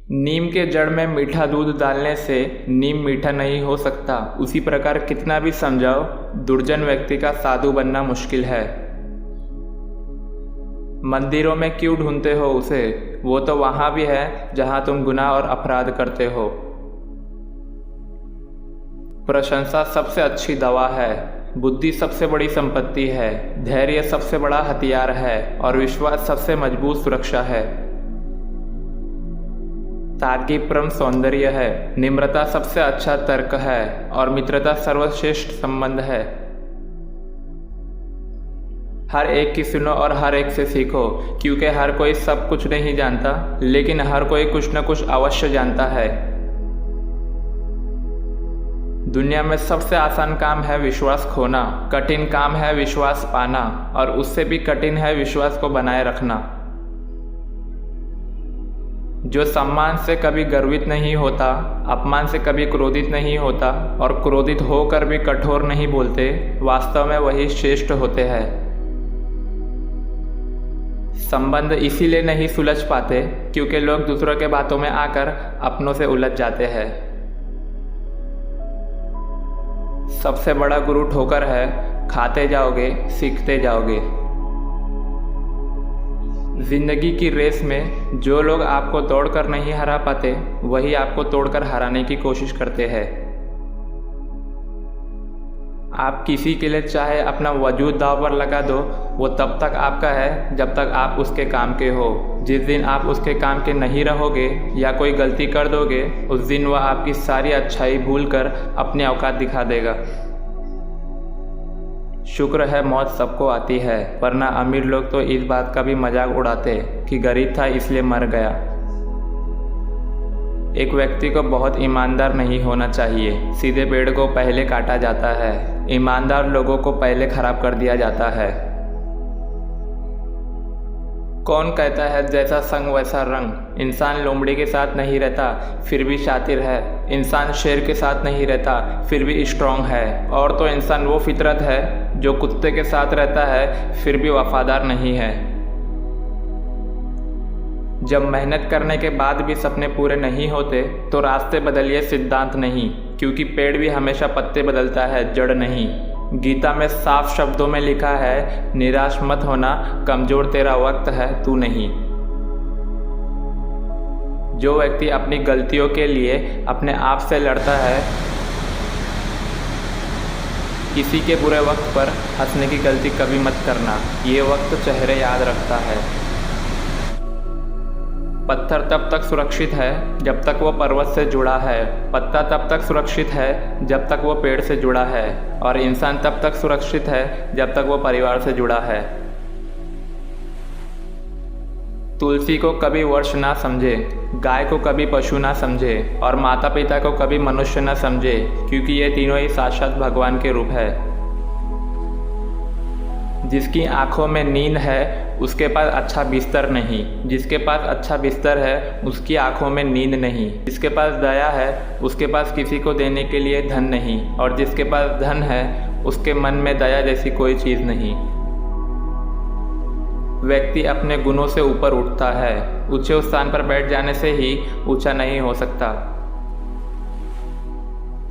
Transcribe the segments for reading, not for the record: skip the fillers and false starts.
नीम के जड़ में मीठा दूध डालने से नीम मीठा नहीं हो सकता। उसी प्रकार कितना भी समझाओ, दुर्जन व्यक्ति का साधु बनना मुश्किल है। मंदिरों में क्यों ढूंढते हो उसे? वो तो वहाँ भी है जहाँ तुम गुनाह और अपराध करते हो। प्रशंसा सबसे अच्छी दवा है, बुद्धि सबसे बड़ी संपत्ति है, धैर्य सबसे बड़ा हथियार है और विश्वास सबसे मजबूत सुरक्षा है। सादगी परम सौंदर्य है, निम्रता सबसे अच्छा तर्क है और मित्रता सर्वश्रेष्ठ संबंध है। हर एक की सुनो और हर एक से सीखो, क्योंकि हर कोई सब कुछ नहीं जानता, लेकिन हर कोई कुछ न कुछ अवश्य जानता है। दुनिया में सबसे आसान काम है विश्वास खोना, कठिन काम है विश्वास पाना और उससे भी कठिन है विश्वास को बनाए रखना। जो सम्मान से कभी गर्वित नहीं होता, अपमान से कभी क्रोधित नहीं होता और क्रोधित होकर भी कठोर नहीं बोलते, वास्तव में वही श्रेष्ठ होते हैं। संबंध इसीलिए नहीं सुलझ पाते क्योंकि लोग दूसरों के बातों में आकर अपनों से उलझ जाते हैं। सबसे बड़ा गुरु ठोकर है, खाते जाओगे सीखते जाओगे। जिंदगी की रेस में जो लोग आपको दौड़कर नहीं हरा पाते, वही आपको तोड़कर हराने की कोशिश करते हैं। आप किसी के लिए चाहे अपना वजूद दांव पर लगा दो, वो तब तक आपका है जब तक आप उसके काम के हो। जिस दिन आप उसके काम के नहीं रहोगे या कोई गलती कर दोगे, उस दिन वह आपकी सारी अच्छाई भूलकर अपनी औकात दिखा देगा। शुक्र है मौत सबको आती है, वरना अमीर लोग तो इस बात का भी मजाक उड़ाते कि गरीब था इसलिए मर गया। एक व्यक्ति को बहुत ईमानदार नहीं होना चाहिए। सीधे पेड़ को पहले काटा जाता है, ईमानदार लोगों को पहले खराब कर दिया जाता है। कौन कहता है जैसा संग वैसा रंग? इंसान लोमड़ी के साथ नहीं रहता फिर भी शातिर है, इंसान शेर के साथ नहीं रहता फिर भी स्ट्रांग है, और तो इंसान वो फितरत है जो कुत्ते के साथ रहता है फिर भी वफादार नहीं है। जब मेहनत करने के बाद भी सपने पूरे नहीं होते तो रास्ते बदलिए, सिद्धांत नहीं, क्योंकि पेड़ भी हमेशा पत्ते बदलता है, जड़ नहीं। गीता में साफ शब्दों में लिखा है, निराश मत होना, कमजोर तेरा वक्त है, तू नहीं। जो व्यक्ति अपनी गलतियों के लिए अपने आप से लड़ता है, किसी के बुरे वक्त पर हंसने की गलती कभी मत करना, ये वक्त चेहरे याद रखता है। पत्थर तब तक सुरक्षित है जब तक वो पर्वत से जुड़ा है, पत्ता तब तक सुरक्षित है जब तक वो पेड़ से जुड़ा है, और इंसान तब तक सुरक्षित है जब तक वो परिवार से जुड़ा है। तुलसी को कभी वर्ष ना समझे, गाय को कभी पशु ना समझे और माता पिता को कभी मनुष्य ना समझे, क्योंकि ये तीनों ही साक्षात भगवान के रूप है। जिसकी आंखों में नींद है उसके पास अच्छा बिस्तर नहीं, जिसके पास अच्छा बिस्तर है उसकी आंखों में नींद नहीं, जिसके पास दया है उसके पास किसी को देने के लिए धन नहीं, और जिसके पास धन है उसके मन में दया जैसी कोई चीज़ नहीं। व्यक्ति अपने गुणों से ऊपर उठता है, ऊंचे स्थान पर बैठ जाने से ही ऊंचा नहीं हो सकता।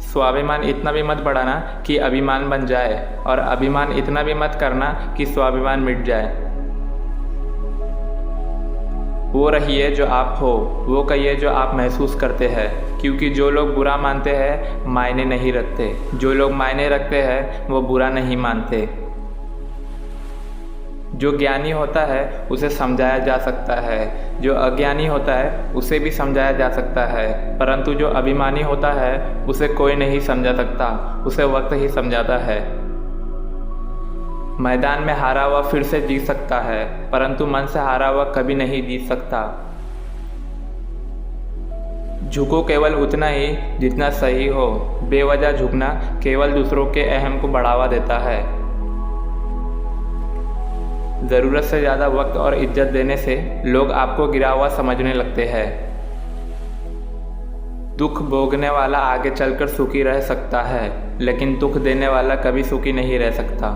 स्वाभिमान इतना भी मत बढ़ाना कि अभिमान बन जाए, और अभिमान इतना भी मत करना कि स्वाभिमान मिट जाए। वो रहिए जो आप हो, वो कहिए जो आप महसूस करते हैं, क्योंकि जो लोग बुरा मानते हैं मायने नहीं रखते, जो लोग मायने रखते हैं वो बुरा नहीं मानते। जो ज्ञानी होता है उसे समझाया जा सकता है, जो अज्ञानी होता है उसे भी समझाया जा सकता है, परंतु जो अभिमानी होता है उसे कोई नहीं समझा सकता, उसे वक्त ही समझाता है। मैदान में हारा हुआ फिर से जीत सकता है, परंतु मन से हारा हुआ कभी नहीं जीत सकता। झुको केवल उतना ही जितना सही हो, बेवजह झुकना केवल दूसरों के अहम को बढ़ावा देता है। ज़रूरत से ज़्यादा वक्त और इज्जत देने से लोग आपको गिरा हुआ समझने लगते हैं। दुख भोगने वाला आगे चलकर सुखी रह सकता है, लेकिन दुख देने वाला कभी सुखी नहीं रह सकता।